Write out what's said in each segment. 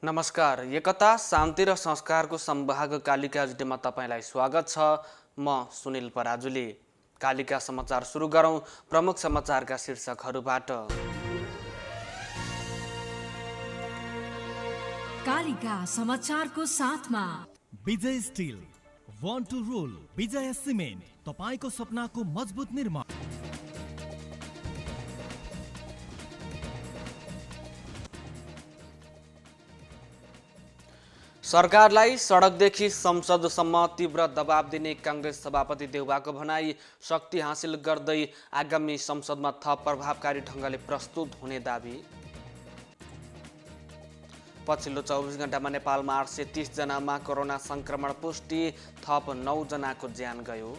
नमस्कार। एकता शान्ति र संस्कारको संवाहक कालिका एचडीमा तपाईलाई स्वागत छ। म सुनिल पराजुली। कालिका समाचार सुरु गरौं प्रमुख समाचारका शीर्षकहरूबाट। कालिका समाचारको साथमा Vijay steel, want to rule, Vijay cement, तपाईको सपनाको मजबुत निर्माण। सरकारलाई सडकदेखि संसदसम्म तीव्र दबाब दिने कांग्रेस सभापति देउबाको भनाई। शक्ति हासिल गर्दै आगामी संसदमा थप प्रभावकारी ढंगले प्रस्तुत हुने दाबी। पछिल्लो 24 घण्टामा नेपालमा 830 जनामा कोरोना संक्रमण पुष्टि, थप 9 जनाको ज्यान गयो।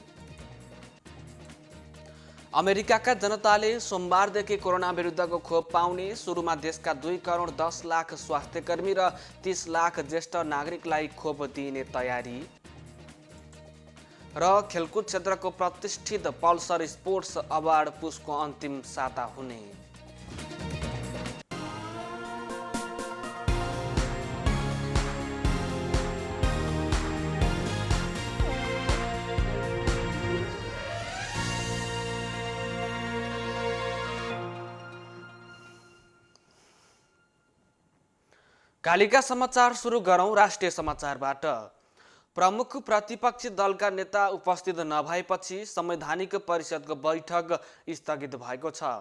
अमेरिकाका जनताले सोमबारदेखि कोरोना विरुद्धको खोप पाउने। सुरुमा देशका 2 करोड 10 लाख स्वास्थ्यकर्मी र 30 लाख ज्येष्ठ नागरिकलाई खोप दिइने तयारी। र खेलकुद क्षेत्रको प्रतिष्ठित पल्सर स्पोर्ट्स अवार्ड पुसको अन्तिम साता हुने। कालिका समाचार सुरु गरौं राष्ट्रिय समाचारबाट। प्रमुख प्रतिपक्षी दलका नेता उपस्थित नभएपछि संवैधानिक परिषदको बैठक स्थगित भएको छ।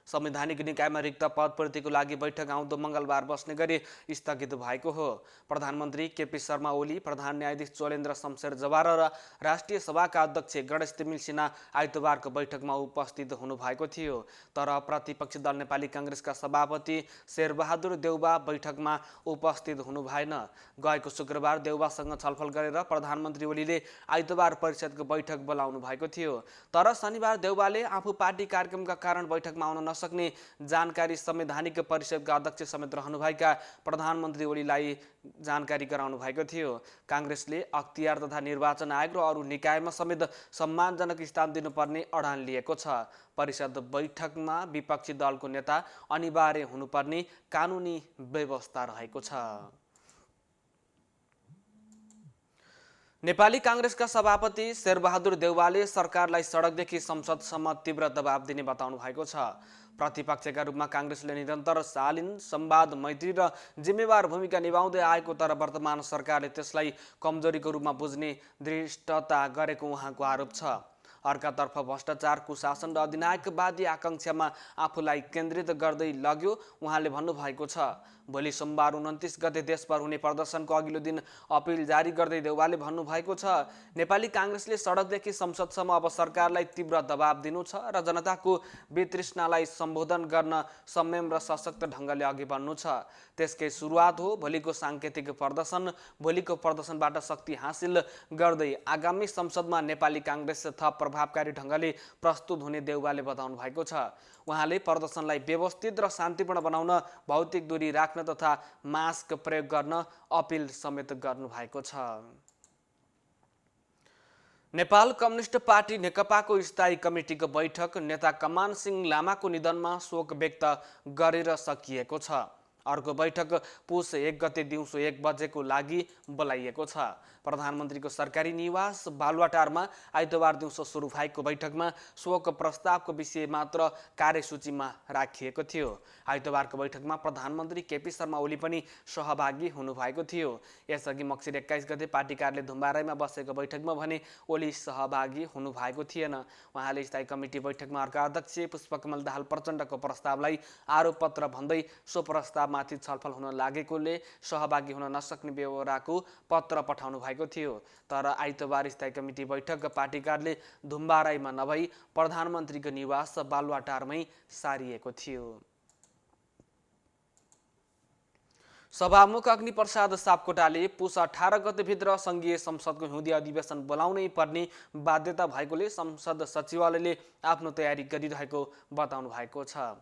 संवैधानिक निकायमा रिक्त पदपूर्तिको लागि बैठक आउँदो मंगलबार बस्ने गरी स्थगित भएको हो। प्रधानमन्त्री केपी शर्मा ओली, प्रधान न्यायाधीश चोलेन्द्र शमशेर जवार र राष्ट्रिय सभाका अध्यक्ष गणेश तिमिल सिन्हा आइतबारको बैठकमा उपस्थित हुनुभएको थियो। तर प्रतिपक्षी दल नेपाली कांग्रेसका सभापति शेरबहादुर देउबा बैठकमा उपस्थित हुनु भएन। गएको शुक्रबार देउबासँग छलफल गरेर प्रधानमन्त्री ओलीले आइतबार परिषदको बैठक बोलाउनु भएको थियो। तर शनिबार देउबाले आफू पार्टी कार्यक्रमका कारण बैठकमा आउन नसक्ने जानकारी संवैधानिक परिषदका अध्यक्ष समेत रहनुभएका प्रधानमन्त्री ओलीलाई जानकारी गराउनु भएको थियो। कांग्रेसले अख्तियार तथा निर्वाचन आयोग र अरू निकायमा समेत सम्मानजनक स्थान दिनुपर्ने अडान लिएको छ। परिषद बैठकमा विपक्षी दलको नेता अनिवार्य हुनुपर्ने कानुनी व्यवस्था रहेको छ। नेपाली कांग्रेसका सभापति शेरबहादुर देउवाले सरकारलाई सडकदेखि संसदसम्म तीव्र दबाब दिने बताउनु भएको छ। प्रतिपक्षका रूपमा कांग्रेसले निरन्तर शालीन संवाद, मैत्री र जिम्मेवार भूमिका निभाउँदै आएको, तर वर्तमान सरकारले त्यसलाई कमजोरीको रूपमा बुझ्ने दृष्टता गरेको उहाँको आरोप छ। अर्कातर्फ भ्रष्टाचार, कुशासन र अधिनायकवादी आकांक्षामा आफूलाई केन्द्रित गर्दै लग्यो उहाँले भन्नुभएको छ। भोलि सोमबार 29 गते देशभर हुने प्रदर्शनको अघिल्लो दिन अपिल जारी गर्दै देउवाले भन्नुभएको छ, नेपाली कांग्रेसले सडकदेखि संसदसम्म अब सरकारलाई तीव्र दबाब दिनु छ र जनताको वितृष्णालाई सम्बोधन गर्न संयम र सशक्त ढंगले अघि बढ्नु छ। त्यसकै सुरुवात हो भोलिको सांकेतिक प्रदर्शन। भोलिको प्रदर्शनबाट शक्ति हासिल गर्दै आगामी संसदमा नेपाली कांग्रेस थप प्रभावकारी ढंगले प्रस्तुत हुने देउवाले बताउनु भएको छ। उहाँले प्रदर्शनलाई व्यवस्थित र शान्तिपूर्ण बनाउन भौतिक दूरी राख्न तथा मास्क प्रयोग गर्न अपिल समेत गर्नु भएको छ। नेपाल कम्युनिस्ट पार्टी नेकपाको स्थायी कमिटीको बैठक नेता कमान सिंह लामाको निधनमा शोक व्यक्त गरेर सकिएको छ। अर्को बैठक पुस 1 गते दिउँसो 1 बजेको लागि बोलाइएको छ। प्रधानमन्त्रीको सरकारी निवास बालुवाटारमा आइतबार दिउँसो सुरु भएको बैठकमा शोक प्रस्तावको विषय मात्र कार्यसूचीमा राखिएको थियो। आइतबारको बैठकमा प्रधानमन्त्री केपी शर्मा ओली पनि सहभागी हुनुभएको थियो। यसअघि मक्सिर 21 गते पार्टी कार्यालय धुम्बाराईमा बसेको बैठकमा भने ओली सहभागी हुनुभएको थिएन। उहाँले स्थायी कमिटी बैठकमा अर्का अध्यक्ष पुष्पकमल दाहाल प्रचण्डको प्रस्तावलाई आरोप पत्र भन्दै सो प्रस्तावमाथि छलफल हुन लागेकोले सहभागी हुन नसक्ने बेहोराको पत्र पठाउनु भएको थियो। तर आइतबार स्थायी कमिटी बैठक पार्टी कार्यालय धुम्बाराईमा नभई प्रधानमन्त्रीको निवास बालुवाटारमै सारिएको थियो। सभामुख अग्निप्रसाद सापकोटाले पुस 18 गतेभित्र संघीय संसदको हिउँदी अधिवेशन बोलाउनै पर्ने बाध्यता भएकोले संसद सचिवालयले आफ्नो तयारी गरिरहेको बताउनु भएको छ।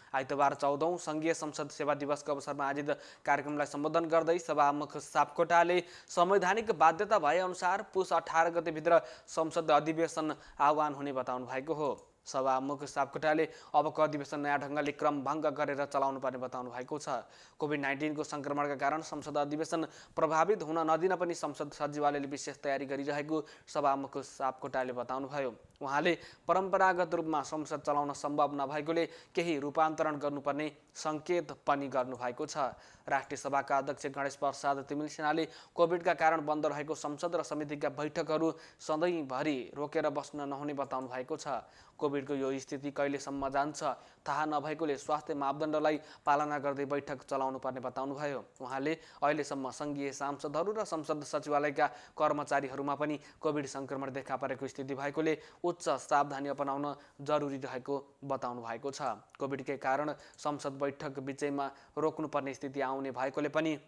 आइतबार 14औं संघीय संसद सेवा दिवसको अवसरमा आयोजित कार्यक्रमलाई सम्बोधन गर्दै सभामुख सापकोटाले संवैधानिक बाध्यता भए अनुसार पुस 18 गतेभित्र संसद अधिवेशन आह्वान हुने बताउनु भएको हो। सभामुख सापकोटाले अबको अधिवेशन नयाँ ढङ्गले क्रमभङ्ग गरेर चलाउनु पर्ने बताउनु भएको छ। कोभिड-19 को सङ्क्रमणका कारण संसद अधिवेशन प्रभावित हुन नदिन पनि संसद सचिवालयले विशेष तयारी गरिरहेको सभामुख सापकोटाले बताउनुभयो। उहाँले परम्परागत रूपमा संसद चलाउन सम्भव नभएकोले केही रूपान्तरण गर्नुपर्ने सङ्केत पनि गर्नुभएको छ। राष्ट्रिय सभाका अध्यक्ष गणेश प्रसाद तिमिल सेनाले कोभिडका कारण बन्द रहेको संसद र समितिका बैठकहरू सधैँभरि रोकेर बस्न नहुने बताउनु भएको छ। कोभिडको यो स्थिति कहिलेसम्म जान्छ थाहा नभएकोले स्वास्थ्य मापदण्डलाई पालना गर्दै बैठक चलाउनु पर्ने बताउनुभयो। उहाँले अहिलेसम्म सङ्घीय सांसदहरू र संसद सचिवालयका कर्मचारीहरूमा पनि कोभिड सङ्क्रमण देखा परेको स्थिति भएकोले उच्च सावधानी अपनाउन जरुरी रहेको बताउनु भएको छ। कोभिडकै कारण संसद बैठक बिचैमा रोक्नुपर्ने स्थिति आउने भएकोले पनि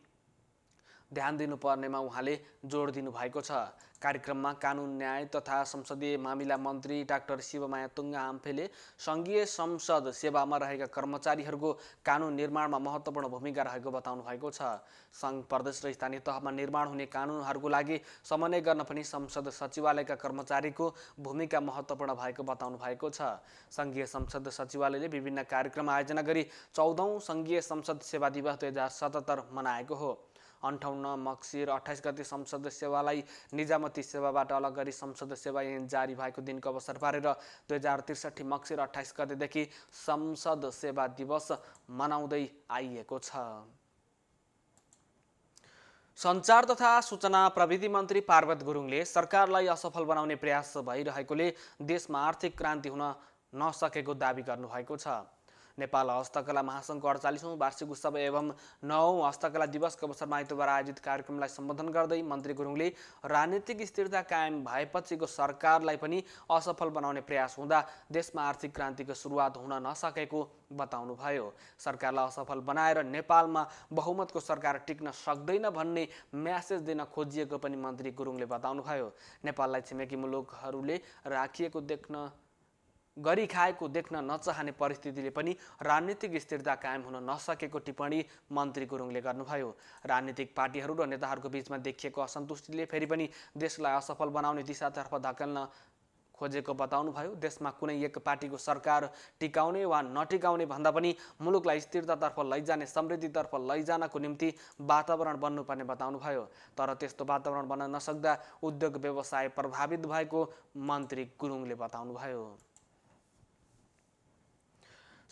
ध्यान दिनुपर्नेमा उहाँले जोड दिनु भएको छ। कार्यक्रममा कानुन न्याय तथा संसदीय मामिला मन्त्री डाक्टर शिवमाया तुङ्गा आम्फेले सङ्घीय संसद सेवामा रहेका कर्मचारीहरूको कानुन निर्माणमा महत्त्वपूर्ण भूमिका रहेको बताउनु भएको छ। सङ्घ प्रदेश र स्थानीय तहमा निर्माण हुने कानुनहरूको लागि समन्वय गर्न पनि संसद सचिवालयका कर्मचारीको भूमिका महत्त्वपूर्ण भएको बताउनु भएको छ। सङ्घीय संसद सचिवालयले विभिन्न कार्यक्रम आयोजना गरी 14औं सङ्घीय संसद सेवा दिवस 2077 मनाएको हो। 58 मक्सिर 28 गते संसद सेवालाई निजामती सेवाबाट अलग गरी संसद सेवा ऐन जारी भएको दिनको अवसर पारेर 2063 मक्सिर 28 गतेदेखि संसद सेवा दिवस मनाउँदै आइएको छ। सञ्चार तथा सूचना प्रविधि मन्त्री पार्वत गुरुङले सरकारलाई असफल बनाउने प्रयास भइरहेकोले देशमा आर्थिक क्रान्ति हुन नसकेको दावी गर्नुभएको छ। नेपाल हस्तकला महासङ्घको 48औं वार्षिक उत्सव एवं 9औं हस्तकला दिवसको अवसरमा आइतबार आयोजित कार्यक्रमलाई सम्बोधन गर्दै मन्त्री गुरुङले राजनीतिक स्थिरता कायम भएपछिको सरकारलाई पनि असफल बनाउने प्रयास हुँदा देशमा आर्थिक क्रान्तिको सुरुवात हुन नसकेको बताउनुभयो। सरकारलाई असफल बनाएर नेपालमा बहुमतको सरकार टिक्न सक्दैन भन्ने म्यासेज दिन खोजिएको पनि मन्त्री गुरुङले बताउनुभयो। नेपाललाई छिमेकी मुलुकहरूले गरी खाएको देख्न नचाहने परिस्थितिले पनि राजनीतिक स्थिरता कायम हुन नसकेको टिप्पणी मन्त्री गुरुङले गर्नुभयो। राजनीतिक पार्टीहरू र नेताहरूको बीचमा देखिएको असन्तुष्टिले फेरि पनि देशलाई असफल बनाउने दिशातर्फ धकेल्न खोजेको बताउनुभयो। देशमा कुनै एक पार्टीको सरकार टिकाउने वा नटिकाउने भन्दा पनि मुलुकलाई स्थिरतातर्फ लैजाने समृद्धितर्फ लैजानको निम्ति वातावरण बन्नुपर्ने बताउनुभयो। तर त्यस्तो वातावरण बन्न नसक्दा उद्योग व्यवसाय प्रभावित भएको मन्त्री गुरुङले बताउनुभयो।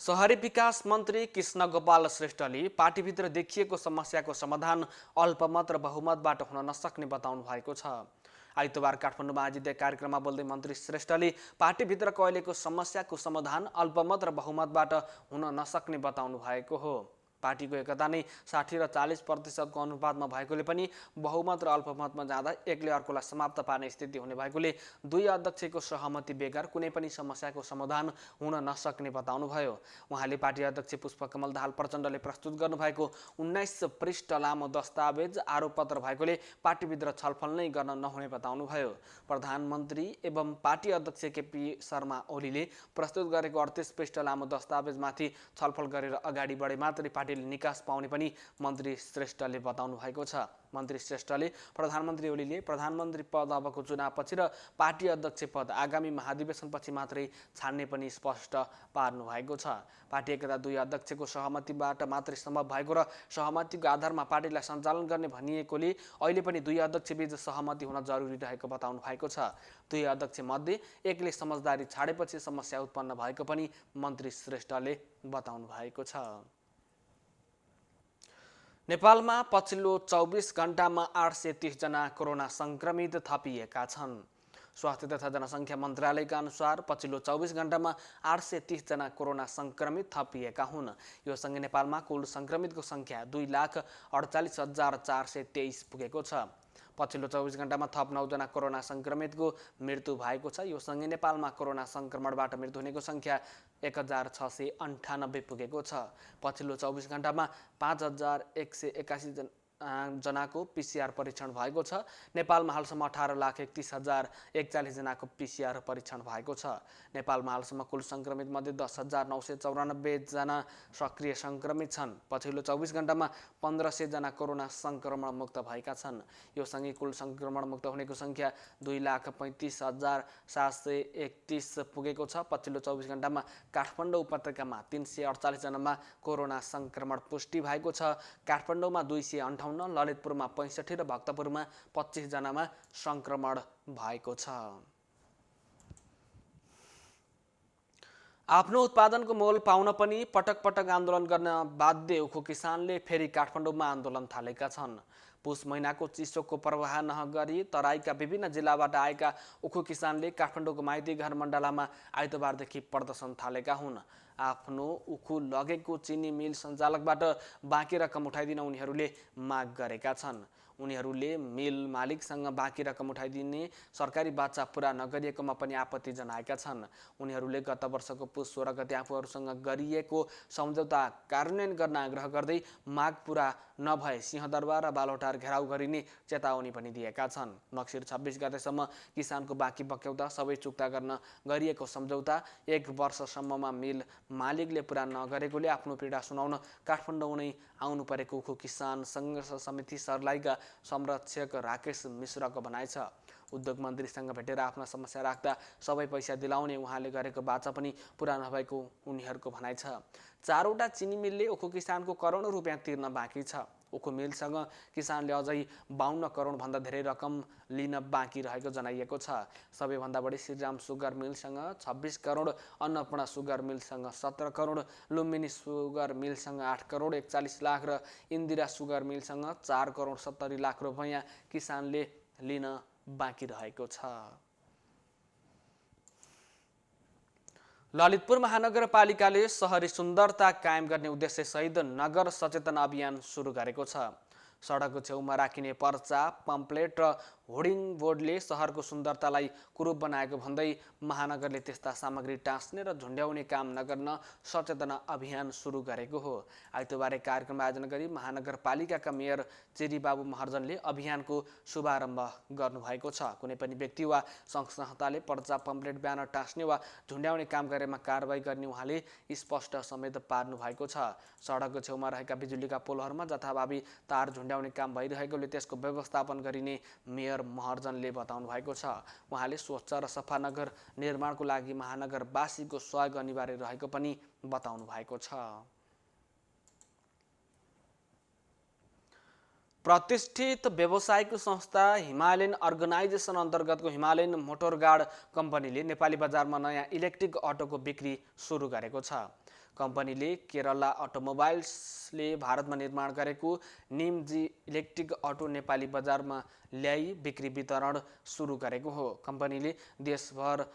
शहरी विकास मन्त्री कृष्ण गोपाल श्रेष्ठले पार्टीभित्र देखिएको समस्याको समाधान अल्पमत र बहुमतबाट हुन नसक्ने बताउनु भएको छ। आइतबार काठमाडौँमा आयोजित कार्यक्रममा बोल्दै मन्त्री श्रेष्ठले पार्टीभित्रको अहिलेको समस्याको समाधान अल्पमत र बहुमतबाट हुन नसक्ने बताउनु भएको हो। पार्टीको एकता नै 60 र 40% अनुपातमा भएकोले पनि बहुमत र अल्पमतमा जाँदा एकले अर्कोलाई समाप्त पार्ने स्थिति हुने भएकोले दुई अध्यक्षको सहमति बेगर कुनै पनि समस्याको समाधान हुन नसक्ने बताउनुभयो। उहाँले पार्टी अध्यक्ष पुष्पकमल दाहाल प्रचण्डले प्रस्तुत गर्नुभएको 19 पृष्ठ लामो दस्तावेज आरोपपत्र भएकोले पार्टीभित्र छलफल नै गर्न नहुने बताउनुभयो। प्रधानमन्त्री एवं पार्टी अध्यक्ष केपी शर्मा ओलीले प्रस्तुत गरेको 38 पृष्ठ लामो दस्तावेजमाथि छलफल गरेर अगाडि बढे मात्रै पार्टीले निकास पाउने पनि मन्त्री श्रेष्ठले बताउनु भएको छ। मन्त्री श्रेष्ठले प्रधानमन्त्री ओलीले प्रधानमन्त्री पद अबको चुनावपछि र पार्टी अध्यक्ष पद आगामी महाधिवेशनपछि मात्रै छान्ने पनि स्पष्ट पार्नु भएको छ। पार्टी एकता दुई अध्यक्षको सहमतिबाट मात्रै सम्भव भएको र सहमतिको आधारमा पार्टीलाई सञ्चालन गर्ने भनिएकोले अहिले पनि दुई अध्यक्षबीच सहमति हुन जरुरी रहेको बताउनु भएको छ। दुई अध्यक्ष मध्ये एकले समझदारी छाडेपछि समस्या उत्पन्न भएको पनि मन्त्री श्रेष्ठले बताउनु भएको छ। नेपालमा पछिल्लो 24 घण्टामा 830 जना कोरोना संक्रमित थपिएका छन्। स्वास्थ्य तथा जनसङ्ख्या मन्त्रालयका अनुसार पछिल्लो 24 घण्टामा 830 जना कोरोना संक्रमित थपिएका हुन्। यो सँगै नेपालमा कुल संक्रमितको सङ्ख्या 2,48,423 पुगेको छ। पछिल्लो 24 घण्टामा थप 9 जना कोरोना संक्रमितको मृत्यु भएको छ। यो सँगै नेपालमा कोरोना संक्रमणबाट मृत्यु हुनेको सङ्ख्या 1698 पुगेको छ। पछिल्लो 24 घण्टामा 5181 जना जनाको पिसिआर परीक्षण भएको छ। नेपालमा हालसम्म 18,31,041 जनाको पिसिआर परीक्षण भएको छ। नेपालमा हालसम्म कुल सङ्क्रमित मध्ये 10,994 जना सक्रिय सङ्क्रमित छन्। पछिल्लो 24 घण्टामा 1500 जना कोरोना सङ्क्रमण मुक्त भएका छन्। यो सँगै कुल सङ्क्रमण मुक्त हुनेको सङ्ख्या 2,35,731 पुगेको छ। पछिल्लो 24 घण्टामा काठमाडौँ उपत्यकामा 348 जनामा कोरोना सङ्क्रमण पुष्टि भएको छ। काठमाडौँमा 258, ललितपुरमा 65 र भक्तपुरमा 25 जनामा सङ्क्रमण भएको छ। आफ्नो उत्पादनको मोल पाउन पनि पटक पटक आन्दोलन गर्न बाध्य उखु किसानले फेरि काठमाडौँमा आन्दोलन थालेका छन्। पुस महिनाको चिसोको प्रवाह नगरी तराईका विभिन्न जिल्लाबाट आएका उखु किसानले काठमाडौँको माइती घर मण्डलामा आइतबारदेखि प्रदर्शन थालेका हुन्। आफ्नो उखु लगेको चिनी मिल सञ्चालकबाट बाँकी रकम उठाइदिन उनीहरूले माग गरेका छन्। उनीहरूले मिल मालिकसँग बाँकी रकम उठाइदिने सरकारी बाचा पुरा नगरिएकोमा पनि आपत्ति जनाएका छन्। उनीहरूले गत वर्षको पुस 16 गते आफूहरूसँग गरिएको सम्झौता कार्यान्वयन गर्न आग्रह गर्दै माग पुरा नभए सिंहदरबार र बालोटार घेराउ गरिने चेतावनी पनि दिएका छन्। मक्सिर 26 गतेसम्म किसानको बाँकी बक्यौता सबै चुक्ता गर्न गरिएको सम्झौता 1 वर्षसम्ममा मिल मालिकले पुरा नगरेकोले आफ्नो पीडा सुनाउन काठमाडौँ नै आउनु परेको उखु किसान सङ्घर्ष समिति सर्लाहीका संरक्षक राकेश मिश्रको भनाइ छ। उद्योग मन्त्रीसँग भेटेर आफ्ना समस्या राख्दा सबै पैसा दिलाउने उहाँले गरेको बाचा पनि पुरा नभएको उनीहरूको भनाइ छ। 4वटा चिनी मिलले उखु किसानको करोडौँ रुपियाँ तिर्न बाँकी छ। उखु मिलसँग किसानले अझै 52 करोडभन्दा धेरै रकम लिन बाँकी रहेको जनाइएको छ। सबैभन्दा बढी श्रीराम सुगर मिलसँग 26 करोड, अन्नपूर्ण सुगर मिलसँग 17 करोड, लुम्बिनी सुगर मिलसँग 8 करोड 41 लाख र इन्दिरा सुगर मिलसँग 4 करोड 70 लाख रुपैयाँ किसानले लिन बाँकी रहेको छ। ललितपुर महानगरपालिकाले शहरी सुन्दरता कायम गर्ने उद्देश्यसहित नगर सचेतना अभियान सुरु गरेको छ। सडकको छेउमा राखिने पर्चा, पम्पलेट र होर्डिङ बोर्डले सहरको सुन्दरतालाई कुरूप बनाएको भन्दै महानगरले त्यस्ता सामग्री टाँस्ने र झुन्ड्याउने काम नगर्न सचेतना अभियान सुरु गरेको हो। आइतबारे कार्यक्रम आयोजना गरी महानगरपालिकाका मेयर चेरीबाबु महर्जनले अभियानको शुभारम्भ गर्नुभएको छ। कुनै पनि व्यक्ति वा सङ्घ-संस्थाले पर्चा, पम्पलेट, ब्यानर टाँस्ने वा झुन्ड्याउने काम गरेमा कारबाही गर्ने उहाँले स्पष्ट समेत पार्नु भएको छ। सडकको छेउमा रहेका बिजुलीका पोलहरूमा जथाभावी तार झुन्ड्याउने काम भइरहेकोले त्यसको व्यवस्थापन गरिने मेयर महर्जनले बताउनु भएको छ। उहाँले स्वच्छ र सफा नगर निर्माणको लागि महानगरवासीको सहयोग अनिवार्य रहेको पनि बताउनु भएको छ। प्रतिष्ठित व्यवसायिक संस्था हिमालयन अर्गनाइजेसन अन्तर्गतको हिमालयन मोटरगार्ड कम्पनीले नेपाली बजारमा नयाँ इलेक्ट्रिक अटोको बिक्री सुरु गरेको छ। कम्पनीले केरला अटोमोबाइल्सले भारतमा निर्माण गरेको निमजी इलेक्ट्रिक अटो नेपाली बजारमा ल्याई बिक्री वितरण सुरु गरेको हो। कम्पनीले देशभर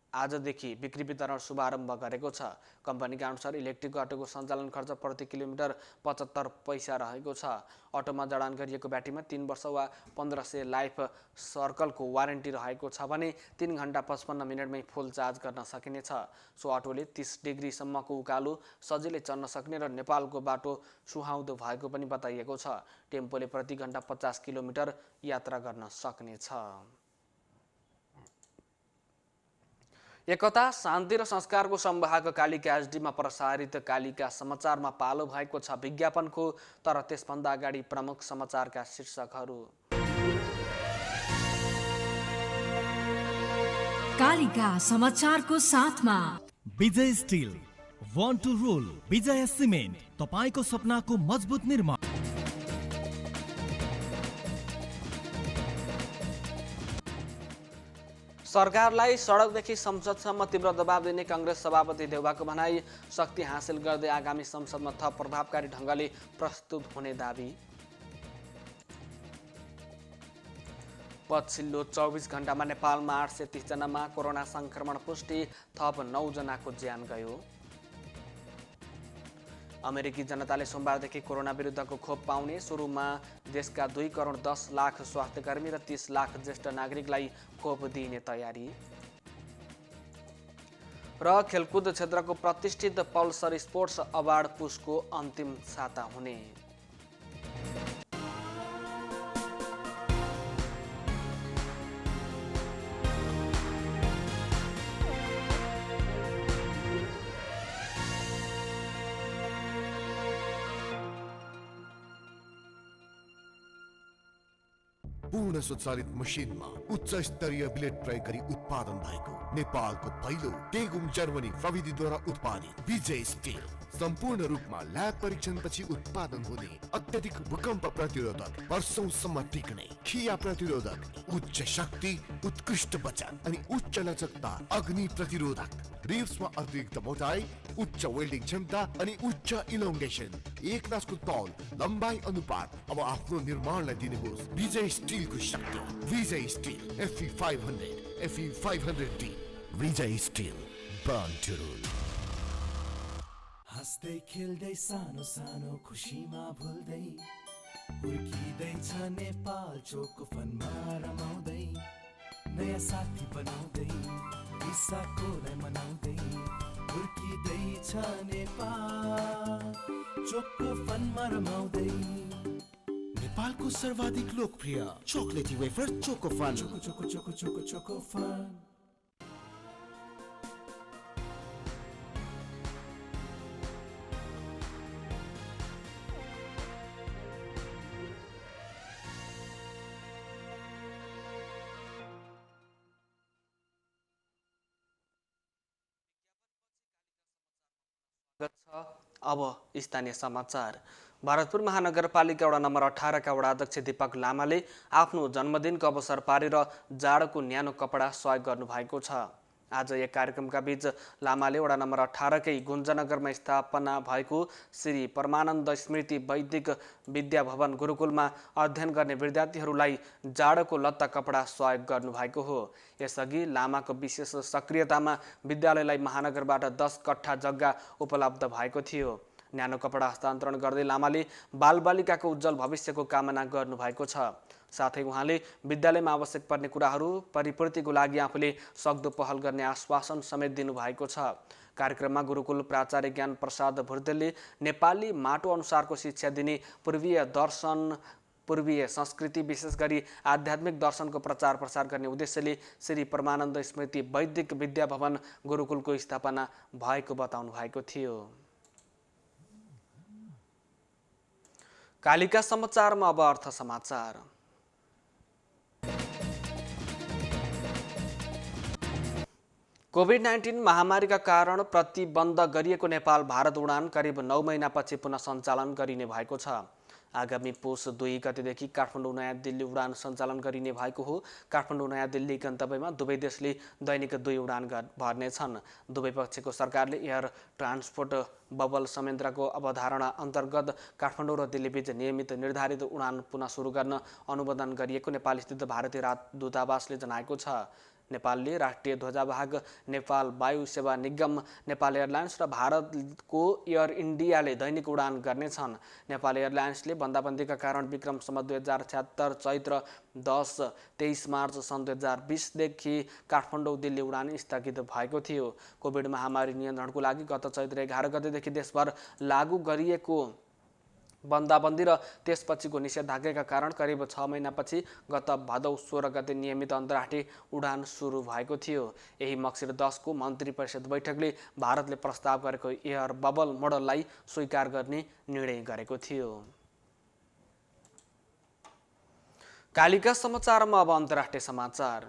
आजदेखि बिक्री वितरण शुभारम्भ गरेको छ। कम्पनीका अनुसार इलेक्ट्रिक अटोको सञ्चालन खर्च प्रति किलोमिटर 75 पैसा रहेको छ। अटोमा जडान गरिएको ब्याट्रीमा 3 वर्ष वा 1500 लाइफ सर्कलको वारेन्टी रहेको छ भने 3 घण्टा 55 मिनटमै फुल चार्ज गर्न सकिनेछ। सो अटोले 30 डिग्रीसम्मको उकालो सजिलै चढ्न सक्ने र नेपालको बाटो सुहाउँदो भएको पनि बताइएको छ। टेम्पोले प्रति घण्टा 50 किलोमिटर यात्रा गर्न सक्नेछ। एकता, शान्ति र संस्कारको संवाहक कालिका एचडीमा प्रसारित कालिका समाचारमा पालो भएको छ विज्ञापनको, तर त्यसभन्दा अगाडि प्रमुख समाचारका शीर्षकहरू। कालिका समाचारको साथमा Vijay steel, want to rule, Vijay cement, तपाईको सपनाको मजबुत निर्माण। सरकारलाई सडकदेखि संसदसम्म तीव्र दबाव दिने कांग्रेस सभापति देउवाको भनाई। शक्ति हासिल गर्दै आगामी संसदमा थप प्रभावकारी ढङ्गले प्रस्तुत हुने दाबी। पछिल्लो 24 घण्टामा नेपालमा 830 जनामा कोरोना संक्रमण पुष्टि, थप 9 जनाको ज्यान गयो। अमेरिकी जनताले सोमबारदेखि कोरोना विरुद्धको खोप पाउने। सुरुमा देशका 2 करोड 10 लाख स्वास्थ्यकर्मी र 30 लाख ज्येष्ठ नागरिकलाई खोप दिइने तयारी। र खेलकुद क्षेत्रको प्रतिष्ठित पल्सर स्पोर्ट्स अवार्ड पुसको अन्तिम साता हुने। पूर्ण स्वचालित मसिनमा उच्च स्तरीय ब्लेड प्रयोग गरी उत्पादन भएको नेपालको पहिलो टेगुम जर्मनी प्रविधिद्वारा उत्पादित विजय स्टिल सम्पूर्ण रूपमा ल्याब परीक्षणपछि उत्पादन हुने अत्यधिक भूकम्प प्रतिरोधक, वर्षौंसम्म टिक्ने, खिया प्रतिरोधक, उच्च शक्ति, उत्कृष्ट वजन अनि उच्च लचकता, अग्नि प्रतिरोधक, रिब्समा अतिरिक्त मोटाई, उच्च वेल्डिङ क्षमता अनि उच्च इलोङ्गेसन, एक नासको तौल, लम्बाई अनुपात अब आफ्नो निर्माणलाई दिनुहोस् विजय स्टिलको शक्ति। Vijay steel FE 500, FE 500D, Vijay steel, born to rule. हाँस्दै खेल्दै सानो सानो खुसीमा भुल्दै हुर्किँदैछ नेपाल चोको फनमा रमाउँदै नयाँ साथी बनाउँदै विशाखोलाई मनाउँदै हुर्किँदैछ नेपाल चोको फनमा रमाउँदै। नेपालको सर्वाधिक लोकप्रिय चोकलेटी wafer choco fun. Choco choco choco choco choco fun. अब स्थानीय समाचार। भरतपुर महानगरपालिका वडा नम्बर 18 का वडा अध्यक्ष दीपक लामाले आफ्नो जन्मदिनको अवसर पारेर जाडोको न्यानो कपडा सहयोग गर्नुभएको छ। आज एक कार्यक्रमका बीच लामाले वडा नम्बर 18 कै गुन्जनगरमा स्थापना भएको श्री परमानन्द स्मृति वैदिक विद्या भवन गुरुकुलमा अध्ययन गर्ने विद्यार्थीहरूलाई जाडोको लत्ता कपडा सहयोग गर्नुभएको हो। यसअघि लामाको विशेष सक्रियतामा विद्यालयलाई महानगरबाट 10 कट्ठा जग्गा उपलब्ध भएको थियो। न्यानो कपडा हस्तान्तरण गर्दै लामाले बालबालिकाको उज्जवल भविष्यको कामना गर्नुभएको छ। साथै उहाँले विद्यालयमा आवश्यक पर्ने कुराहरू परिपूर्तिको लागि आफूले सक्दो पहल गर्ने आश्वासन समेत दिनुभएको छ। कार्यक्रममा गुरुकुल प्राचार्य ज्ञान प्रसाद भुर्देलले नेपाली माटो अनुसारको शिक्षा दिने पूर्वीय दर्शन, पूर्वीय संस्कृति, विशेष गरी आध्यात्मिक दर्शनको प्रचार प्रसार गर्ने उद्देश्यले श्री परमानन्द स्मृति वैदिक विद्या भवन गुरुकुलको स्थापना भएको बताउनु भएको थियो। कालिका समाचारमा अब अर्थ समाचार। कोभिड-19 महामारीका कारण प्रतिबन्ध गरिएको नेपाल भारत उडान करिब 9 महिनापछि पुनः सञ्चालन गरिने भएको छ। आगामी पुष 2 गतेदेखि काठमाडौँ नयाँ दिल्ली उडान सञ्चालन गरिने भएको हो। काठमाडौँ नयाँ दिल्ली गन्तव्यमा दुवै देशले दैनिक 2 उडान भर्नेछन्। दुवै पक्षको सरकारले एयर ट्रान्सपोर्ट बबल संयन्त्रको अवधारणा अन्तर्गत काठमाडौँ र दिल्लीबीच नियमित निर्धारित उडान पुनः सुरु गर्न अनुमोदन गरिएको नेपालस्थित भारतीय दूतावासले जनाएको छ। नेपालले राष्ट्रिय ध्वजावाहक नेपाल वायु सेवा निगम, नेपाल एयरलाइन्स र भारतको एयर इन्डियाले दैनिक उडान गर्नेछन्। नेपाल एयरलाइन्सले बन्दाबन्दीका कारण विक्रम सम्वत 2076 चैत्र 10-23 मार्च सन् 2020 देखि काठमाडौँ दिल्ली उडान स्थगित भएको थियो। कोभिड महामारी नियन्त्रणको लागि गत चैत्र 11 गतेदेखि देशभर लागू गरिएको बन्दाबन्दी र त्यसपछिको निषेधाज्ञाका कारण करिब 6 महिनापछि गत भदौ 16 गते नियमित अन्तर्राष्ट्रिय उडान सुरु भएको थियो। यही मक्सिर 10 को मन्त्री परिषद बैठकले भारतले प्रस्ताव गरेको एयर बबल मोडललाई स्वीकार गर्ने निर्णय गरेको थियो। कालिका समाचारमा अब अन्तर्राष्ट्रिय समाचार।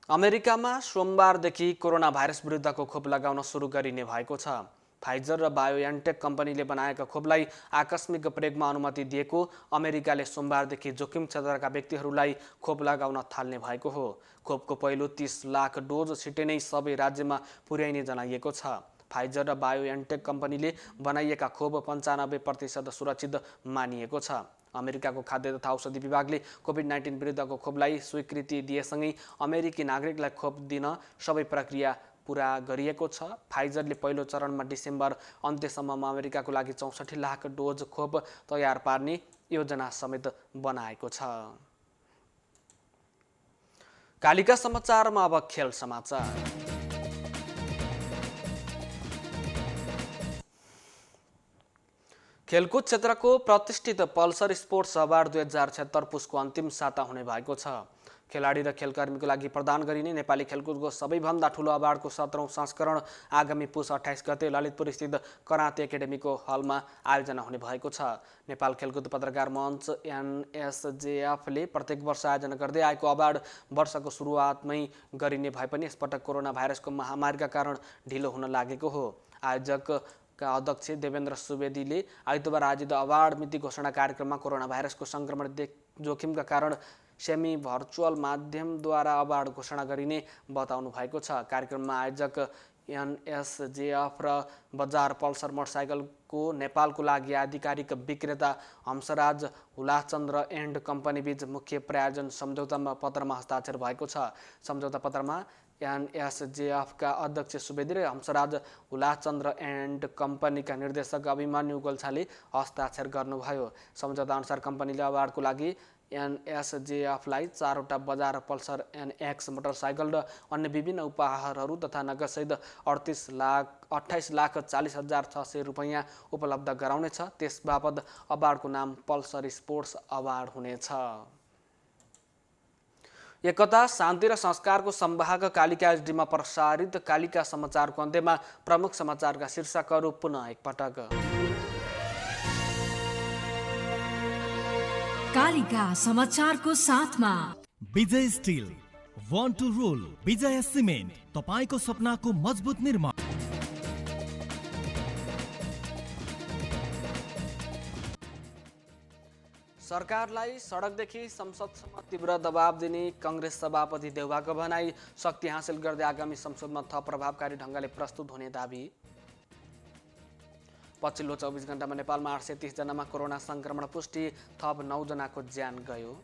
अमेरिकामा सोमबारदेखि कोरोना भाइरस विरुद्धको खोप लगाउन सुरु गरिने भएको छ। फाइजर र बायोएनटेक कम्पनीले बनाएका खोपलाई आकस्मिक प्रयोगमा अनुमति दिएको अमेरिकाले सोमबारदेखि जोखिम क्षेत्रका व्यक्तिहरूलाई खोप लगाउन थाल्ने भएको हो। खोपको पहिलो 30 लाख डोज छिटै नै सबै राज्यमा पुर्याइने जनाइएको छ। फाइजर र बायोएनटेक कम्पनीले बनाइएका खोप 95% सुरक्षित मानिएको छ। अमेरिकाको खाद्य तथा औषधि विभागले कोभिड-19 विरुद्धको खोपलाई स्वीकृति दिएसँगै अमेरिकी नागरिकलाई खोप दिन सबै प्रक्रिया पूरा गरिएको छ। फाइजरले पहिलो चरणमा डिसेम्बर अन्त्यसम्ममा अमेरिकाको लागि 64 लाख डोज खोप तयार पार्ने योजना समेत बनाएको छ। कालिका समाचारमा अब खेल समाचार। खेलकुद क्षेत्रको प्रतिष्ठित पल्सर स्पोर्ट्स अवार्ड 2076 पुसको अन्तिम साता हुने भएको छ। खेलाडी र खेलकर्मीको लागि प्रदान गरिने नेपाली खेलकुदको सबैभन्दा ठुलो अवार्डको 17औं संस्करण आगामी पुस 28 गते ललितपुर स्थित कराते एकाडेमीको हलमा आयोजना हुने भएको छ। नेपाल खेलकुद पत्रकार मञ्च एनएसजेएफले प्रत्येक वर्ष आयोजना गर्दै आएको अवार्ड वर्षको सुरुवातमै गरिने भए पनि यसपटक कोरोना भाइरसको महामारीका कारण ढिलो हुन लागेको हो। आयोजकका अध्यक्ष देवेन्द्र सुवेदीले आइतबार आयोजित अवार्ड मिति घोषणा कार्यक्रममा कोरोना भाइरसको सङ्क्रमण जोखिमका कारण सेमी भर्चुअल माध्यमद्वारा अवार्ड घोषणा गरिने बताउनु भएको छ। कार्यक्रममा आयोजक एनएसजेएफ र बजार पल्सर मोटरसाइकलको नेपालको लागि आधिकारिक विक्रेता हंसराज हुलाचन्द्र एन्ड कम्पनी बीच मुख्य प्रायोजन सम्झौता पत्रमा हस्ताक्षर भएको छ। सम्झौता पत्रमा एनएसजेएफका अध्यक्ष सुवेदी र हंसराज हुलाचन्द्र एन्ड कम्पनीका निर्देशक अभिमन्यु गोल्छाले हस्ताक्षर गर्नुभयो। सम्झौता अनुसार कम्पनीले अवार्डको लागि एनएसजेएफलाई 4वटा बजार पल्सर एनएक्स मोटरसाइकल र अन्य विभिन्न उपहारहरू तथा नगदसहित 28,40,600 रुपैयाँ उपलब्ध गराउनेछ। त्यसबापत अवार्डको नाम पल्सर स्पोर्ट्स अवार्ड हुनेछ। एकता, शान्ति र संस्कारको संवाहक कालिका एचडीमा प्रसारित कालिका समाचारको अन्त्यमा प्रमुख समाचारका शीर्षकहरू पुनः एकपटक। कालिका समाचारको साथमा Vijay steel, want to rule, Vijay cement, तपाईको सपनाको मजबुत निर्माण। सरकारलाई सडकदेखि संसदसम्म तीव्र दबाव दिने कांग्रेस सभापति देउवाको भनाई। शक्ति हासिल गर्दै आगामी संसदमा थप प्रभावकारी ढङ्गले प्रस्तुत हुने दाबी। पछिल्लो 24 घण्टामा नेपालमा 830 जनामा कोरोना संक्रमण पुष्टि, थप 9 जनाको ज्यान गयो।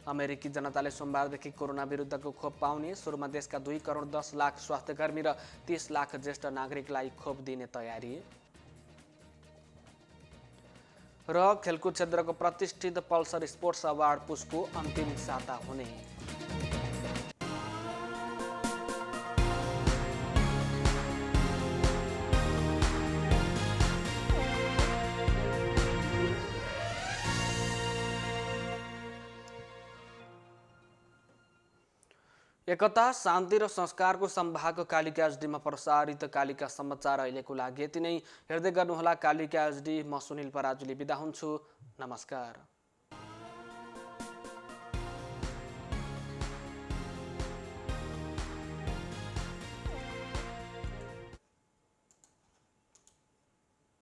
अमेरिकी जनताले सोमबारदेखि कोरोना विरुद्धको खोप पाउने। सुरुमा देशका 2 करोड 10 लाख स्वास्थ्यकर्मी र 30 लाख ज्येष्ठ नागरिकलाई खोप दिने तयारी। र खेलकुद क्षेत्रको प्रतिष्ठित पल्सर स्पोर्ट्स अवार्ड पुसको अन्तिम साता हुने। एकता, शान्ति र संस्कारको संवाहक कालिका एचडीमा प्रसारित कालिका समाचार अहिलेको लागि यति नै। हेर्दै गर्नुहोला कालिका एचडी। म सुनिल पराजुली बिदा हुन्छु। नमस्कार।